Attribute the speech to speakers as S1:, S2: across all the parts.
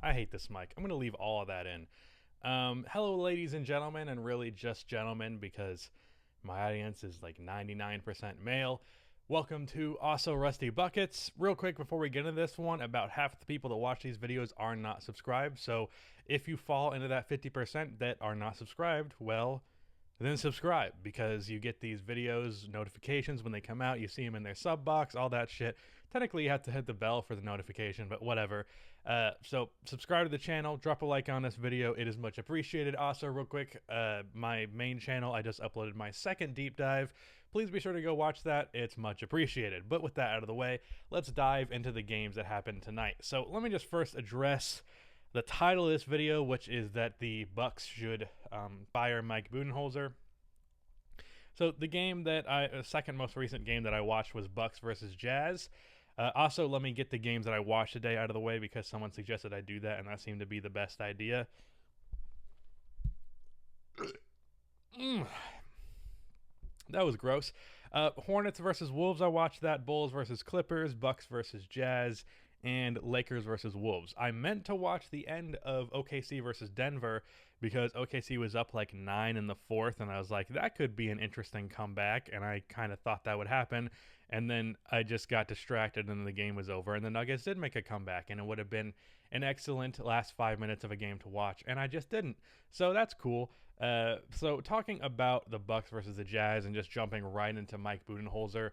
S1: I hate this mic. I'm going to leave all of that in. Hello, ladies and gentlemen, and really just gentlemen because my audience is like 99% male. Welcome to Also Rusty Buckets. Real quick before we get into this one, about half the people that watch these videos are not subscribed. So if you fall into that 50% that are not subscribed, well, then subscribe because you get these videos notifications when they come out. You see them in their sub box, all that shit. Technically, you have to hit the bell for the notification, but whatever. So subscribe to the channel, drop a like on this video. It is much appreciated. Also, real quick, my main channel, I just uploaded my second deep dive. Please be sure to go watch that. It's much appreciated. But with that out of the way, let's dive into the games that happened tonight. So let me just first address the title of this video, which is that the Bucks should fire Mike Budenholzer. So the game that second most recent game that I watched was Bucks versus Jazz. Also, let me get the games that I watched today out of the way because someone suggested I do that, and that seemed to be the best idea. That was gross. Hornets versus Wolves, I watched that. Bulls versus Clippers, Bucks versus Jazz, and Lakers versus Wolves. I meant to watch the end of OKC versus Denver because OKC was up like 9 in the fourth, and I was like, that could be an interesting comeback, and I kind of thought that would happen, and then I just got distracted, and the game was over, and the Nuggets did make a comeback, and it would have been an excellent last 5 minutes of a game to watch, and I just didn't, so that's cool. So talking about the Bucks versus the Jazz and just jumping right into Mike Budenholzer,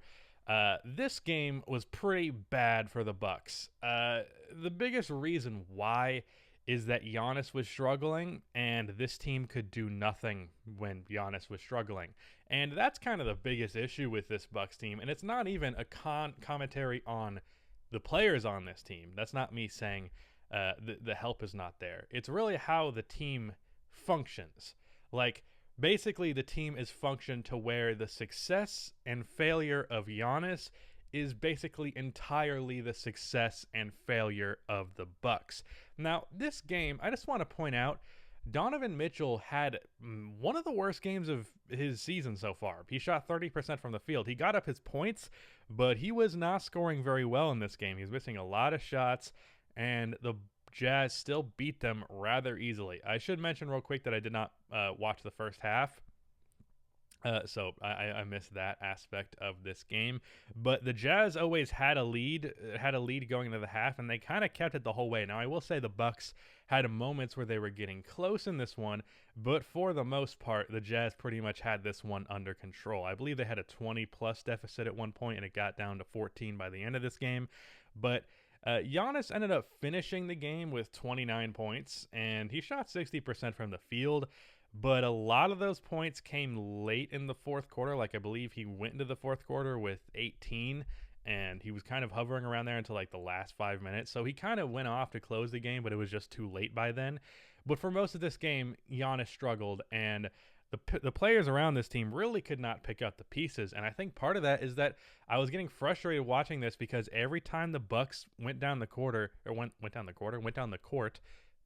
S1: this game was pretty bad for the Bucks. The biggest reason why is that Giannis was struggling, and this team could do nothing when Giannis was struggling. And that's kind of the biggest issue with this Bucks team, and it's not even a commentary on the players on this team. That's not me saying the help is not there. It's really how the team functions. Like, basically, the team is functioned to where the success and failure of Giannis is basically entirely the success and failure of the Bucks. Now, this game, I just want to point out, Donovan Mitchell had one of the worst games of his season so far. He shot 30% from the field. He got up his points, but he was not scoring very well in this game. He was missing a lot of shots, and the Jazz still beat them rather easily. I should mention real quick that I did not watch the first half. So I missed that aspect of this game. But the Jazz always had a lead going into the half, and they kind of kept it the whole way. Now, I will say the Bucks had moments where they were getting close in this one, but for the most part, the Jazz pretty much had this one under control. I believe they had a 20-plus deficit at one point, and it got down to 14 by the end of this game. But Giannis ended up finishing the game with 29 points, and he shot 60% from the field. But a lot of those points came late in the fourth quarter. Like, I believe he went into the fourth quarter with 18, and he was kind of hovering around there until like the last 5 minutes. So he kind of went off to close the game, but it was just too late by then. But for most of this game, Giannis struggled, and the players around this team really could not pick up the pieces. And I think part of that is that I was getting frustrated watching this because every time the Bucks went down the court,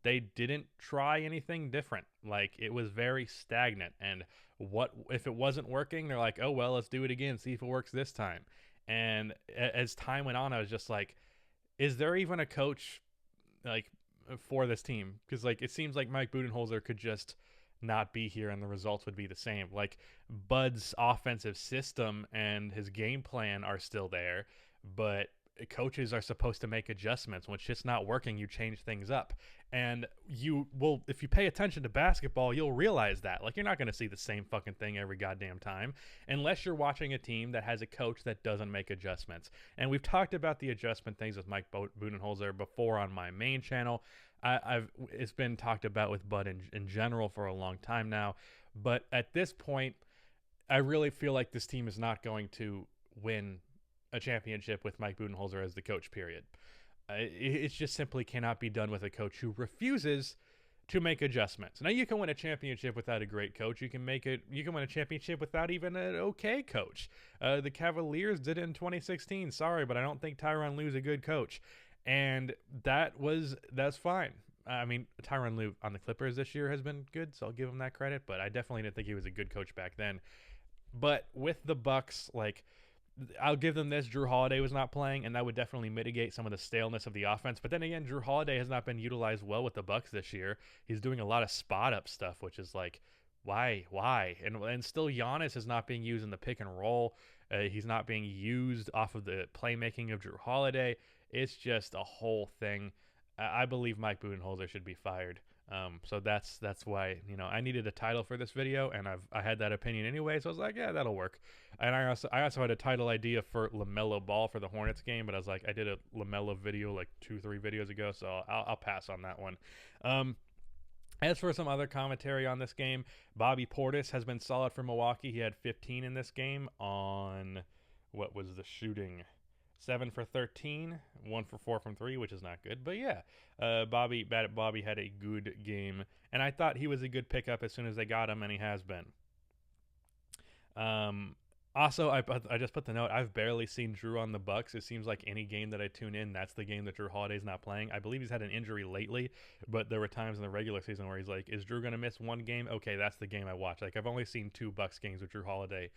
S1: they didn't try anything different. Like, it was very stagnant. And what if it wasn't working? They're like, oh, well, let's do it again, see if it works this time. And as time went on, I was just like, is there even a coach like for this team? Because like it seems like Mike Budenholzer could just not be here and the results would be the same. Like, Bud's offensive system and his game plan are still there, but coaches are supposed to make adjustments. When it's just not working, you change things up. And you will, if you pay attention to basketball, you'll realize that. Like, you're not going to see the same fucking thing every goddamn time unless you're watching a team that has a coach that doesn't make adjustments. And we've talked about the adjustment things with Mike Budenholzer before on my main channel. It's been talked about with Bud in general for a long time now. But at this point, I really feel like this team is not going to win a championship with Mike Budenholzer as the coach, period. It just simply cannot be done with a coach who refuses to make adjustments. Now, you can win a championship without a great coach. You can win a championship without even an okay coach. The Cavaliers did it in 2016. Sorry, but I don't think Tyronn Lue's a good coach. And that's fine. I mean, Tyronn Lue on the Clippers this year has been good, so I'll give him that credit, but I definitely didn't think he was a good coach back then. But with the Bucks, like, I'll give them this. Drew Holiday was not playing, and that would definitely mitigate some of the staleness of the offense. But then again, Drew Holiday has not been utilized well with the Bucks this year. He's doing a lot of spot up stuff, which is like, why? And still, Giannis is not being used in the pick and roll. He's not being used off of the playmaking of Drew Holiday. It's just a whole thing. I believe Mike Budenholzer should be fired. So that's why, I needed a title for this video, and I had that opinion anyway, so I was like, yeah, that'll work. And I also had a title idea for LaMelo Ball for the Hornets game, but I was like, I did a LaMelo video like 2-3 videos ago, so I'll pass on that one. As for some other commentary on this game, Bobby Portis has been solid for Milwaukee. He had 15 in this game on, what was the shooting? 7 for 13, 1 for 4 from 3, which is not good. But yeah, Bobby had a good game, and I thought he was a good pickup as soon as they got him, and he has been. Also, I just put the note, I've barely seen Drew on the Bucks. It seems like any game that I tune in, that's the game that Drew Holiday's not playing. I believe he's had an injury lately, but there were times in the regular season where he's like, is Drew going to miss one game? Okay, that's the game I watch. Like, I've only seen 2 Bucks games with Drew Holiday,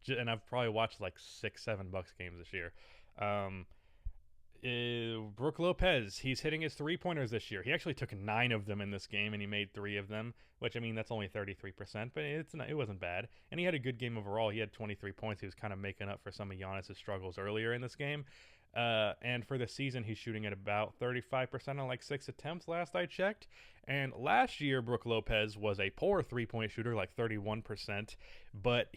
S1: and I've probably watched like 6-7 Bucks games this year. Brook Lopez, he's hitting his 3-pointers this year. He actually took 9 of them in this game, and he made 3 of them, which, I mean, that's only 33%, but it wasn't bad. And he had a good game overall. He had 23 points. He was kind of making up for some of Giannis' struggles earlier in this game. And for the season, he's shooting at about 35% on like 6 attempts last I checked. And last year, Brook Lopez was a poor 3-point shooter, like 31%. But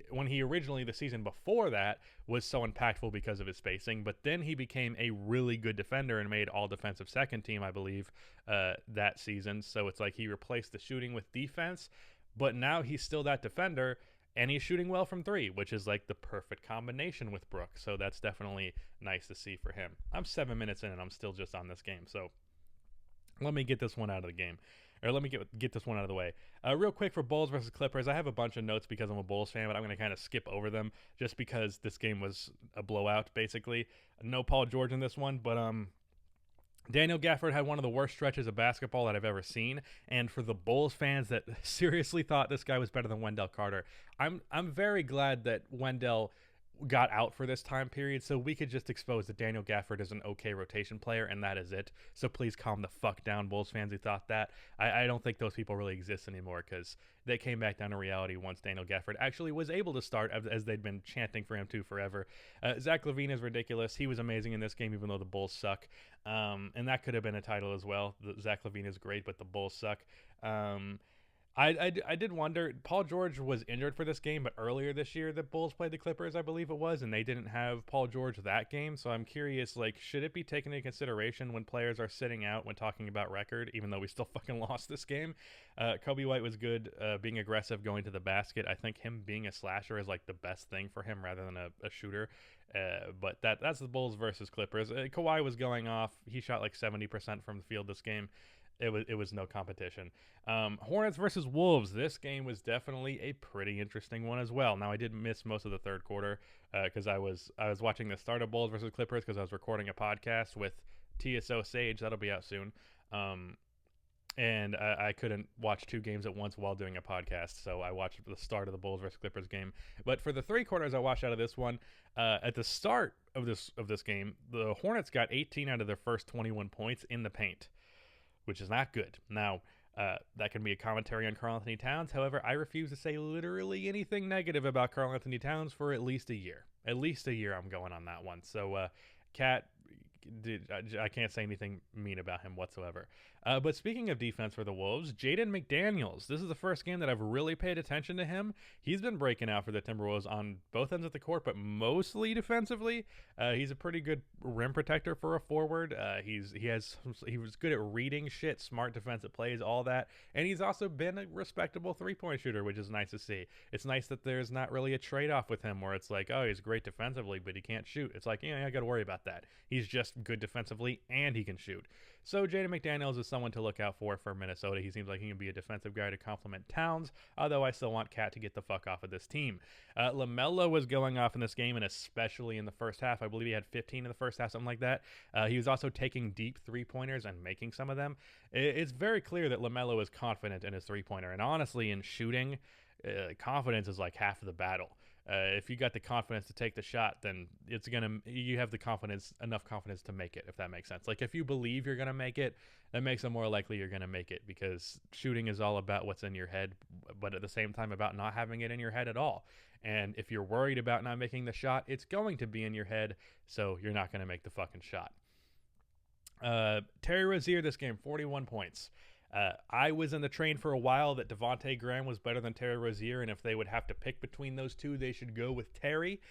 S1: when he originally, the season before that, was so impactful because of his spacing. But then he became a really good defender and made all defensive second team, I believe, that season. So it's like he replaced the shooting with defense. But now he's still that defender. And he's shooting well from 3, which is like the perfect combination with Brook. So that's definitely nice to see for him. I'm 7 minutes in and I'm still just on this game. So let me get this one out of the game. Or let me get this one out of the way. Real quick for Bulls versus Clippers. I have a bunch of notes because I'm a Bulls fan, but I'm going to kind of skip over them just because this game was a blowout, basically. No Paul George in this one, but Daniel Gafford had one of the worst stretches of basketball that I've ever seen, and for the Bulls fans that seriously thought this guy was better than Wendell Carter, I'm very glad that Wendell got out for this time period so we could just expose that Daniel Gafford is an okay rotation player, and that is it. So please calm the fuck down, Bulls fans who thought that. I don't think those people really exist anymore because they came back down to reality once Daniel Gafford actually was able to start, as they'd been chanting for him to forever. Zach LaVine is ridiculous. He was amazing in this game even though the Bulls suck. And that could have been a title as well. Zach LaVine is great, but the Bulls suck. I did wonder, Paul George was injured for this game, but earlier this year the Bulls played the Clippers, I believe it was, and they didn't have Paul George that game. So I'm curious, like, should it be taken into consideration when players are sitting out when talking about record, even though we still fucking lost this game? Kobe White was good, being aggressive, going to the basket. I think him being a slasher is like the best thing for him rather than a shooter. But that's the Bulls versus Clippers. Kawhi was going off. He shot like 70% from the field this game. It was no competition. Hornets versus Wolves. This game was definitely a pretty interesting one as well. Now I did miss most of the third quarter because I was watching the start of Bulls versus Clippers because I was recording a podcast with TSO Sage. That'll be out soon. And I couldn't watch 2 games at once while doing a podcast, so I watched the start of the Bulls versus Clippers game. But for the 3 quarters I watched out of this one, at the start of this game, the Hornets got 18 out of their first 21 points in the paint, which is not good. Now, that can be a commentary on Karl-Anthony Towns. However, I refuse to say literally anything negative about Karl-Anthony Towns for at least a year. At least a year I'm going on that one. So, Cat, I can't say anything mean about him whatsoever. But speaking of defense for the Wolves, Jaden McDaniels. This is the first game that I've really paid attention to him. He's been breaking out for the Timberwolves on both ends of the court, but mostly defensively. He's a pretty good rim protector for a forward. He was good at reading shit, smart defensive plays, all that. And he's also been a respectable 3-point shooter, which is nice to see. It's nice that there's not really a trade-off with him where it's like, oh, he's great defensively, but he can't shoot. It's like, I got to worry about that. He's just good defensively and he can shoot. So Jaden McDaniels is someone to look out for Minnesota. He seems like he can be a defensive guy to complement Towns, although I still want Cat to get the fuck off of this team. LaMelo was going off in this game, and especially in the first half. I believe he had 15 in the first half, something like that. He was also taking deep 3-pointers and making some of them. It's very clear that LaMelo is confident in his 3-pointer, and honestly, in shooting, confidence is like half of the battle. If you got the confidence to take the shot, then you have the enough confidence to make it, if that makes sense. Like if you believe you're gonna make it, that makes it more likely you're gonna make it, because shooting is all about what's in your head, but at the same time about not having it in your head at all. And if you're worried about not making the shot, it's going to be in your head, so you're not gonna make the fucking shot. Terry Rozier this game, 41 points. I was in the train for a while that Devontae Graham was better than Terry Rozier, and if they would have to pick between those two, they should go with Terry,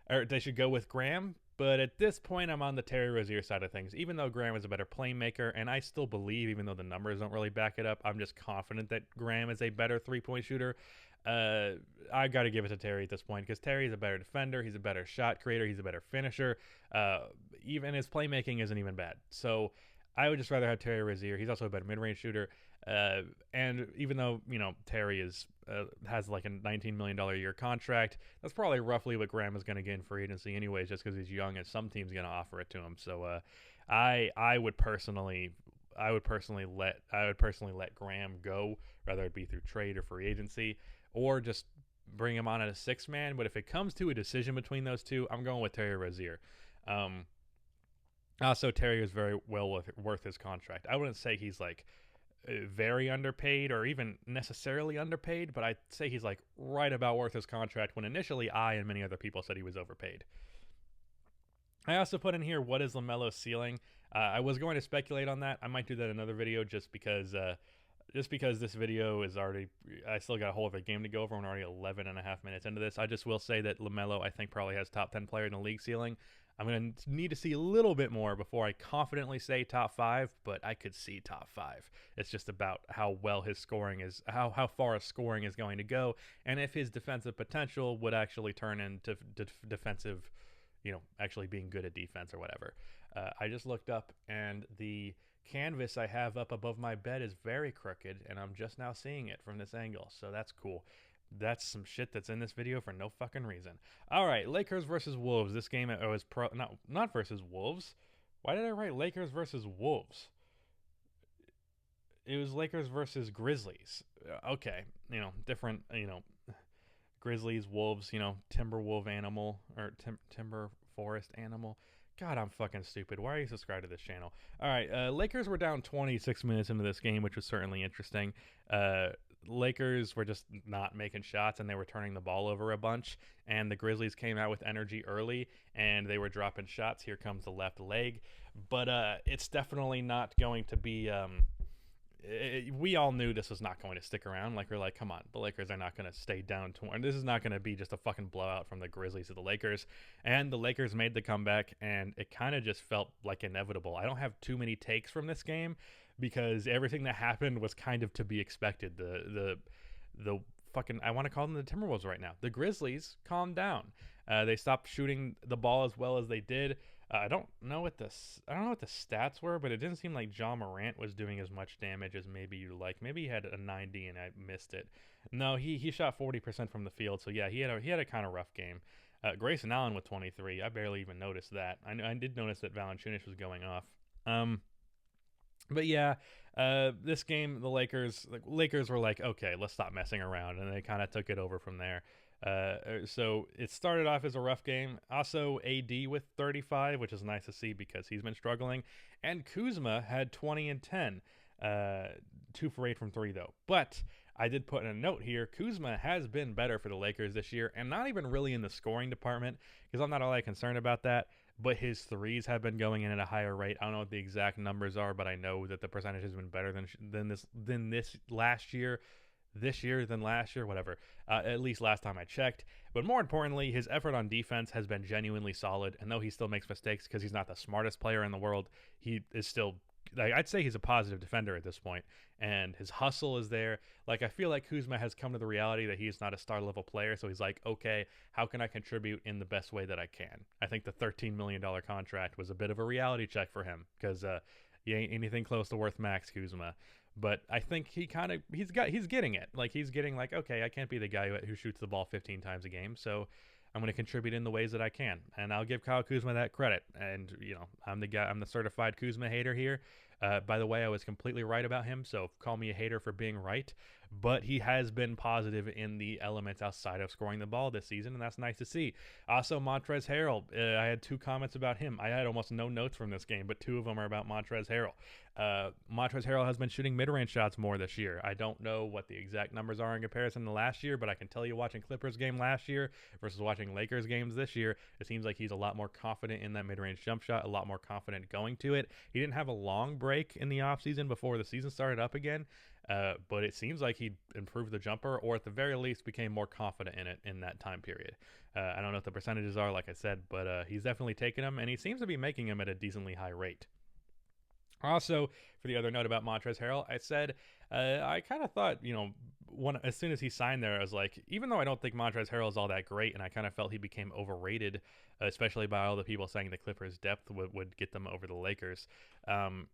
S1: or they should go with Graham. But at this point, I'm on the Terry Rozier side of things, even though Graham is a better playmaker, and I still believe, even though the numbers don't really back it up, I'm just confident that Graham is a better three-point shooter. I got to give it to Terry at this point, because Terry's a better defender, he's a better shot creator, he's a better finisher. Even his playmaking isn't even bad. So I would just rather have Terry Rozier. He's also a better mid-range shooter. And even though, Terry has like a $19 million a year contract, that's probably roughly what Graham is going to get in free agency anyways, just because he's young and some team's going to offer it to him. So I would personally let Graham go, whether it be through trade or free agency, or just bring him on as a 6-man. But if it comes to a decision between those two, I'm going with Terry Rozier. Also, Terry is very well worth his contract. I wouldn't say he's like very underpaid or even necessarily underpaid, but I'd say he's like right about worth his contract, when initially I and many other people said he was overpaid. I also put in here, what is LaMelo's ceiling? I was going to speculate on that. I might do that in another video, just because this video is already, I still got a whole other game to go over. I'm already 11 and a half minutes into this. I just will say that LaMelo, I think, probably has top 10 player in the league ceiling. I'm going to need to see a little bit more before I confidently say top 5, but I could see top 5. It's just about how well his scoring is, how far his scoring is going to go, and if his defensive potential would actually turn into defensive, actually being good at defense or whatever. I just looked up, and the canvas I have up above my bed is very crooked, and I'm just now seeing it from this angle, so that's cool. That's some shit that's in this video for no fucking reason. All right, Lakers versus Wolves. This game was not versus Wolves. Why did I write Lakers versus Wolves? It was Lakers versus Grizzlies. Okay, different, Grizzlies, Wolves, Timberwolf animal, or Timber Forest animal. God, I'm fucking stupid. Why are you subscribed to this channel? All right, Lakers were down 26 minutes into this game, which was certainly interesting. Lakers were just not making shots, and they were turning the ball over a bunch, and the Grizzlies came out with energy early, and they were dropping shots. Here comes the left leg, but it's definitely not going to be we all knew this was not going to stick around. Like, we're like, come on, the Lakers are not going to stay down to one. This is not going to be just a fucking blowout from the Grizzlies to the Lakers. And the Lakers made the comeback, and it kind of just felt like inevitable. I don't have too many takes from this game, because everything that happened was kind of to be expected. The fucking, I want to call them the Timberwolves right now. The Grizzlies calmed down. They stopped shooting the ball as well as they did. I don't know what the stats were, but it didn't seem like John Morant was doing as much damage as maybe you like. Maybe he had a 90 and I missed it. No, he shot 40% from the field, so yeah, he had a kind of rough game. Grayson Allen with 23. I barely even noticed that. I did notice that Valanciunas was going off. But yeah, this game, the Lakers were like, okay, let's stop messing around, and they kind of took it over from there. So it started off as a rough game. Also, AD with 35, which is nice to see because he's been struggling. And Kuzma had 20 and 10. 2 for 8 from 3, though. But I did put in a note here, Kuzma has been better for the Lakers this year, and not even really in the scoring department, because I'm not all that concerned about that. But his threes have been going in at a higher rate. I don't know what the exact numbers are, but I know that the percentage has been better than this last year. This year than last year, whatever. At least last time I checked. But more importantly, his effort on defense has been genuinely solid. And though he still makes mistakes because he's not the smartest player in the world, he is still, like, I'd say he's a positive defender at this point. And his hustle is there. Like, I feel like Kuzma has come to the reality that he's not a star level player. So he's like, okay, how can I contribute in the best way that I can? I think the $13 million contract was a bit of a reality check for him, because he ain't anything close to worth max Kuzma. But I think he's getting it. Like, he's getting like, okay, I can't be the guy who shoots the ball 15 times a game, so I'm going to contribute in the ways that I can. And I'll give Kyle Kuzma that credit. And, I'm the certified Kuzma hater here. By the way, I was completely right about him, so call me a hater for being right. But he has been positive in the elements outside of scoring the ball this season, and that's nice to see. Also, Montrezl Harrell, I had 2 comments about him. I had almost no notes from this game, but 2 of them are about Montrezl Harrell. Montrezl Harrell has been shooting mid-range shots more this year. I don't know what the exact numbers are in comparison to last year, but I can tell you watching Clippers game last year versus watching Lakers games this year, it seems like he's a lot more confident in that mid-range jump shot, a lot more confident going to it. He didn't have a long break in the offseason before the season started up again, but it seems like he improved the jumper, or at the very least became more confident in it in that time period. I don't know what the percentages are, like I said, but he's definitely taken them, and he seems to be making them at a decently high rate. Also, for the other note about Montrezl Harrell, I said I kind of thought, as soon as he signed there, I was like, even though I don't think Montrezl Harrell is all that great, and I kind of felt he became overrated, especially by all the people saying the Clippers' depth would get them over the Lakers. Montrezl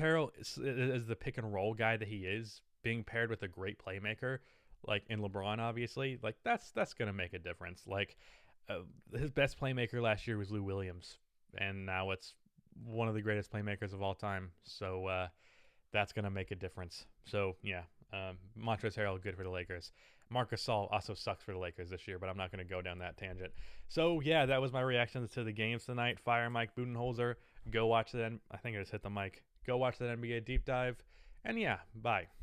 S1: Harrell is the pick and roll guy that he is, being paired with a great playmaker, like in LeBron, obviously. Like that's gonna make a difference. Like his best playmaker last year was Lou Williams, and now it's one of the greatest playmakers of all time. So that's going to make a difference. So, yeah, Montrezl Harrell, good for the Lakers. Marc Gasol also sucks for the Lakers this year, but I'm not going to go down that tangent. So, yeah, that was my reactions to the games tonight. Fire Mike Budenholzer. Go watch that. I think I just hit the mic. Go watch that NBA Deep Dive. And, yeah, bye.